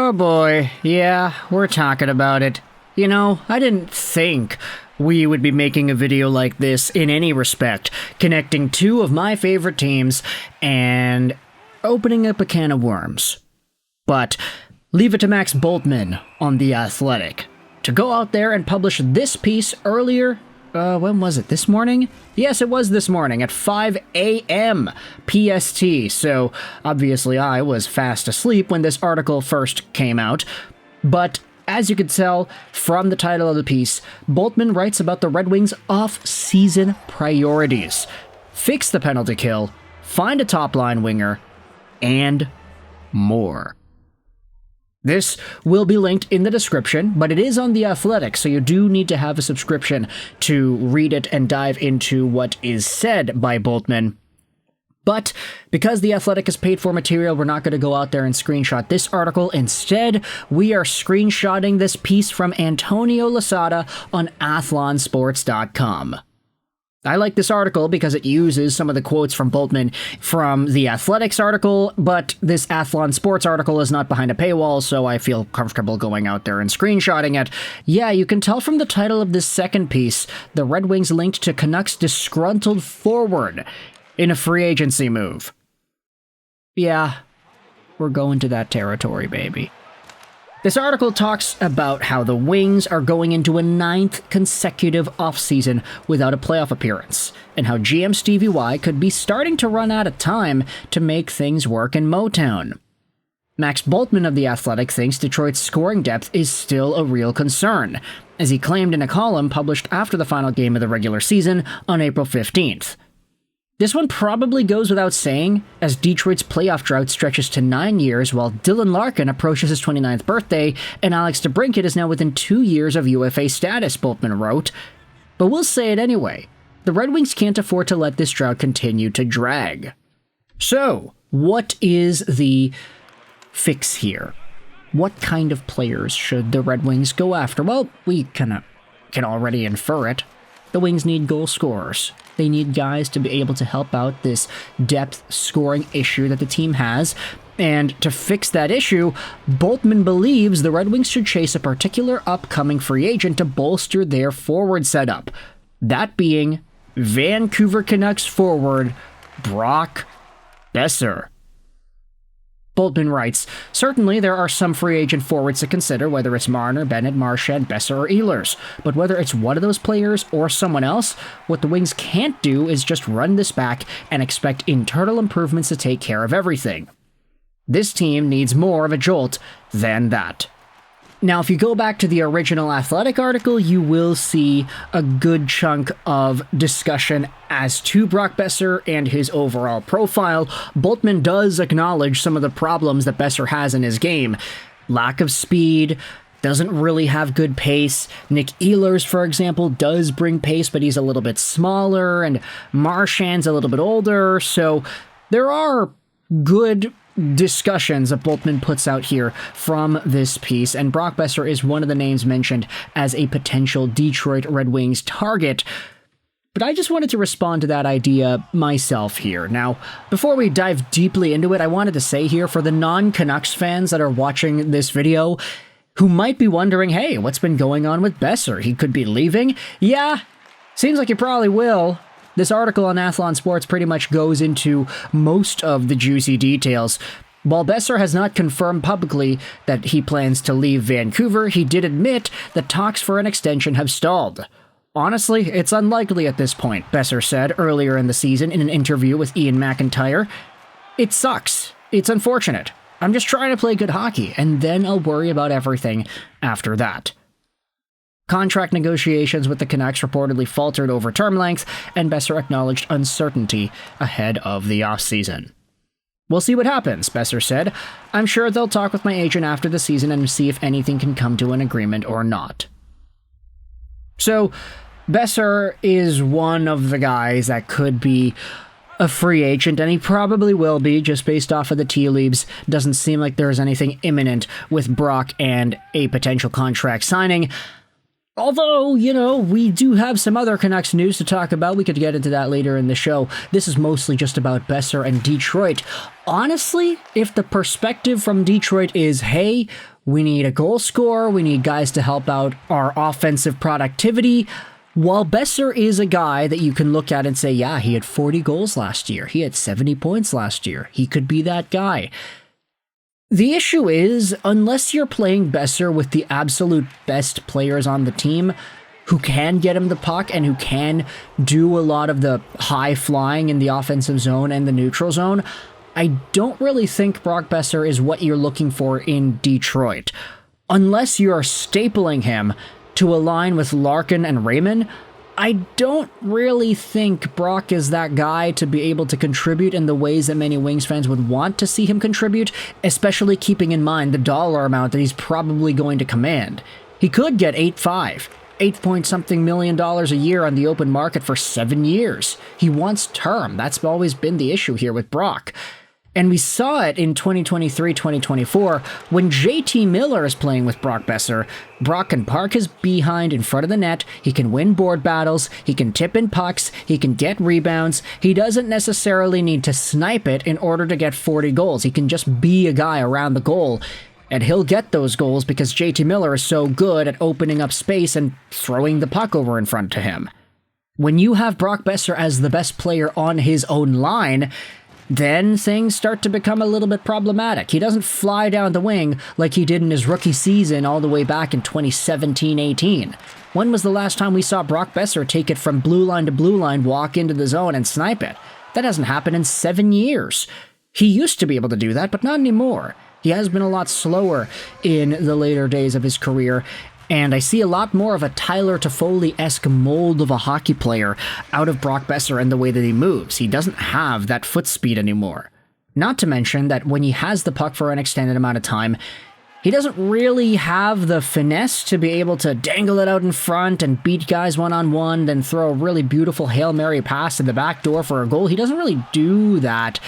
Oh boy, yeah, we're talking about it. You know, I didn't think we would be making a video like this in any respect, connecting two of my favorite teams and opening up a can of worms. But leave it to Max Bultman on The Athletic to go out there and publish this piece earlier. When was it? This morning? Yes, it was this morning at 5 a.m. PST, so obviously I was fast asleep when this article first came out. But as you could tell from the title of the piece, Bultman writes about the Red Wings' off-season priorities. Fix the penalty kill, find a top-line winger, and more. This will be linked in the description, but it is on The Athletic, so you do need to have a subscription to read it and dive into what is said by Bultman. But because The Athletic is paid for material, we're not going to go out there and screenshot this article. Instead, we are screenshotting this piece from Antonio Lasada on athlonsports.com. I like this article because it uses some of the quotes from Bultman from the Athletics article, but this Athlon Sports article is not behind a paywall, so I feel comfortable going out there and screenshotting it. Yeah, you can tell from the title of this second piece, the Red Wings linked to Canucks disgruntled forward in a free agency move. Yeah, we're going to that territory, baby. This article talks about how the Wings are going into a 9th consecutive offseason without a playoff appearance, and how GM Stevie Y could be starting to run out of time to make things work in Motown. Max Bultman of The Athletic thinks Detroit's scoring depth is still a real concern, as he claimed in a column published after the final game of the regular season on April 15th. This one probably goes without saying, as Detroit's playoff drought stretches to 9 years while Dylan Larkin approaches his 29th birthday and Alex DeBrincat is now within 2 years of UFA status, Bultman wrote. But we'll say it anyway. The Red Wings can't afford to let this drought continue to drag. So, what is the fix here? What kind of players should the Red Wings go after? Well, we can already infer it. The Wings need goal scorers. They need guys to be able to help out this depth scoring issue that the team has. And to fix that issue, Bultman believes the Red Wings should chase a particular upcoming free agent to bolster their forward setup. That being Vancouver Canucks forward Brock Boeser. Bultman writes, certainly there are some free agent forwards to consider, whether it's Marner, Bennett, Marchand, Boeser, or Ehlers. But whether it's one of those players or someone else, what the Wings can't do is just run this back and expect internal improvements to take care of everything. This team needs more of a jolt than that. Now, if you go back to the original Athletic article, you will see a good chunk of discussion as to Brock Boeser and his overall profile. Bultman does acknowledge some of the problems that Boeser has in his game. Lack of speed, doesn't really have good pace. Nick Ehlers, for example, does bring pace, but he's a little bit smaller, and Marchand's a little bit older, so there are good discussions that Bultman puts out here from this piece, and Brock Boeser is one of the names mentioned as a potential Detroit Red Wings target. But I just wanted to respond to that idea myself here. Now, before we dive deeply into it, I wanted to say here, for the non-Canucks fans that are watching this video, who might be wondering, hey, what's been going on with Boeser? He could be leaving? Yeah, seems like he probably will. This article on Athlon Sports pretty much goes into most of the juicy details. While Boeser has not confirmed publicly that he plans to leave Vancouver, he did admit that talks for an extension have stalled. Honestly, it's unlikely at this point, Boeser said earlier in the season in an interview with Ian McIntyre. It sucks. It's unfortunate. I'm just trying to play good hockey, and then I'll worry about everything after that. Contract negotiations with the Canucks reportedly faltered over term length, and Boeser acknowledged uncertainty ahead of the offseason. We'll see what happens, Boeser said. I'm sure they'll talk with my agent after the season and see if anything can come to an agreement or not. So, Boeser is one of the guys that could be a free agent, and he probably will be, just based off of the tea leaves. Doesn't seem like there's anything imminent with Brock and a potential contract signing. Although, you know, we do have some other Canucks news to talk about. We could get into that later in the show. This is mostly just about Boeser and Detroit. Honestly, if the perspective from Detroit is, hey, We need a goal scorer. We need guys to help out our offensive productivity. While Boeser is a guy that you can look at and say, yeah, he had 40 goals last year. He had 70 points last year. He could be that guy. The issue is, unless you're playing Boeser with the absolute best players on the team who can get him the puck and who can do a lot of the high flying in the offensive zone and the neutral zone, I don't really think Brock Boeser is what you're looking for in Detroit. Unless you're stapling him to align with Larkin and Raymond, I don't really think Brock is that guy to be able to contribute in the ways that many Wings fans would want to see him contribute, especially keeping in mind the dollar amount that he's probably going to command. He could get 8.something million a year on the open market for 7 years. He wants term. That's always been the issue here with Brock. And we saw it in 2023-2024 when JT Miller is playing with Brock Boeser. Brock can park his behind in front of the net, he can win board battles, he can tip in pucks, he can get rebounds. He doesn't necessarily need to snipe it in order to get 40 goals. He can just be a guy around the goal, and he'll get those goals because JT Miller is so good at opening up space and throwing the puck over in front to him. When you have Brock Boeser as the best player on his own line, then things start to become a little bit problematic. He doesn't fly down the wing like he did in his rookie season all the way back in 2017-18. When was the last time we saw Brock Boeser take it from blue line to blue line, walk into the zone, and snipe it? That hasn't happened in 7 years. He used to be able to do that, but not anymore. He has been a lot slower in the later days of his career, and I see a lot more of a Tyler Toffoli-esque mold of a hockey player out of Brock Boeser and the way that he moves. He doesn't have that foot speed anymore. Not to mention that when he has the puck for an extended amount of time, he doesn't really have the finesse to be able to dangle it out in front and beat guys one-on-one, then throw a really beautiful Hail Mary pass to the back door for a goal. He doesn't really do that.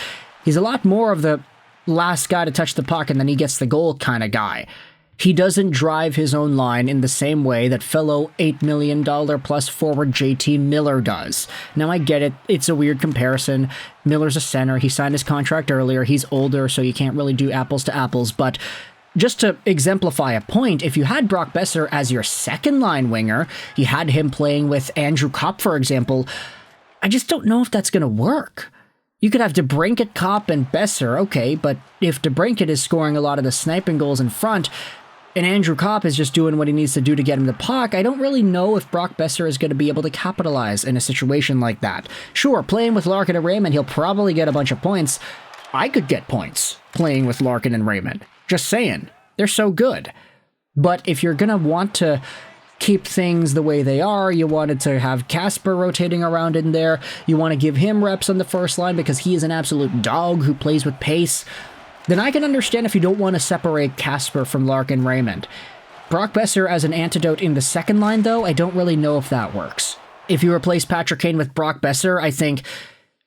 He's a lot more of the last guy to touch the puck and then he gets the goal kind of guy. He doesn't drive his own line in the same way that fellow $8 million plus forward JT Miller does. Now, I get it. It's a weird comparison. Miller's a center. He signed his contract earlier. He's older, so you can't really do apples to apples. But just to exemplify a point, if you had Brock Boeser as your second-line winger, you had him playing with Andrew Kopp, for example, I just don't know if that's going to work. You could have DeBrincat, Kopp, and Boeser, okay, but if DeBrincat is scoring a lot of the sniping goals in front, and Andrew Kopp is just doing what he needs to do to get him the puck, I don't really know if Brock Boeser is going to be able to capitalize in a situation like that. Sure, playing with Larkin and Raymond, he'll probably get a bunch of points. I could get points playing with Larkin and Raymond. Just saying. They're so good. But if you're going to want to keep things the way they are, you wanted to have Kasper rotating around in there, you want to give him reps on the first line because he is an absolute dog who plays with pace, then I can understand if you don't want to separate Kasper from Larkin Raymond. Brock Boeser as an antidote in the second line, though, I don't really know if that works. If you replace Patrick Kane with Brock Boeser, I think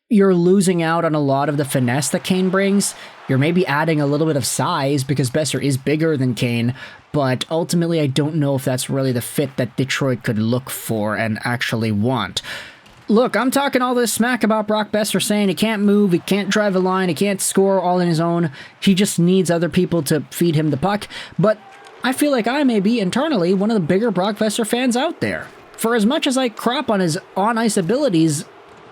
you're losing out on a lot of the finesse that Kane brings. You're maybe adding a little bit of size because Boeser is bigger than Kane, but ultimately I don't know if that's really the fit that Detroit could look for and actually want. Look, I'm talking all this smack about Brock Boeser saying he can't move, he can't drive a line, he can't score all on his own. He just needs other people to feed him the puck. But I feel like I may be internally one of the bigger Brock Boeser fans out there. For as much as I crap on his on-ice abilities,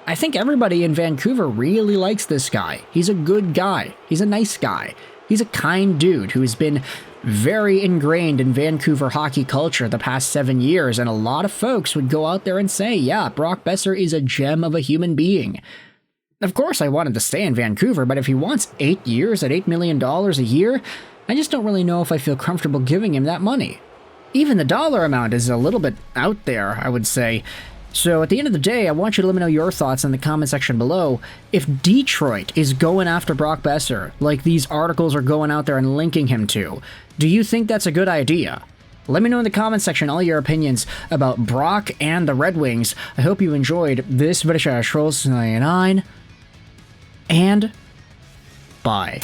I think everybody in Vancouver really likes this guy. He's a good guy. He's a nice guy. He's a kind dude who has been very ingrained in Vancouver hockey culture the past 7 years, and a lot of folks would go out there and say, yeah, Brock Boeser is a gem of a human being. Of course I wanted to stay in Vancouver, but if he wants 8 years at $8 million a year, I just don't really know if I feel comfortable giving him that money. Even the dollar amount is a little bit out there, I would say. So at the end of the day, I want you to let me know your thoughts in the comment section below. If Detroit is going after Brock Boeser, like these articles are going out there and linking him to, do you think that's a good idea? Let me know in the comment section all your opinions about Brock and the Red Wings. I hope you enjoyed this video. And bye.